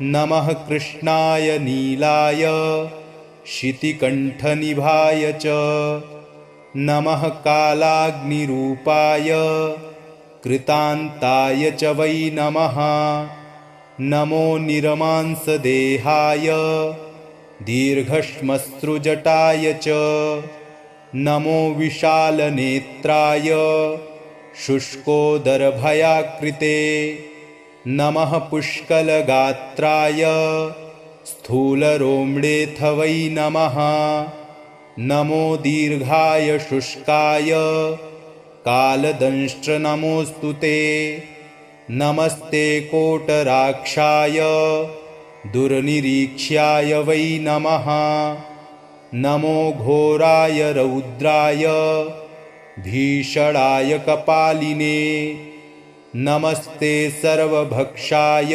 नमः कृष्णाय नीलाय शितिकण्ठनिभाय च नमः कालाग्निरूपाय कृतान्ताय च वै नमः। नमो निरमांसदेहाय दीर्घश्मश्रुजटाय च नमो विशालनेत्राय शुष्कोदरभयाकृते नमः पुष्कलगात्राय स्थूलरोम्डेऽथ वै नमः। नमो दीर्घाय शुष्काय कालदंष्ट्र नमोऽस्तु ते। नमस्ते कोटराक्षाय दुर्निरीक्ष्याय वै नमः। नमो घोराय रौद्राय भीषणाय कपालिने। नमस्ते सर्वभक्षाय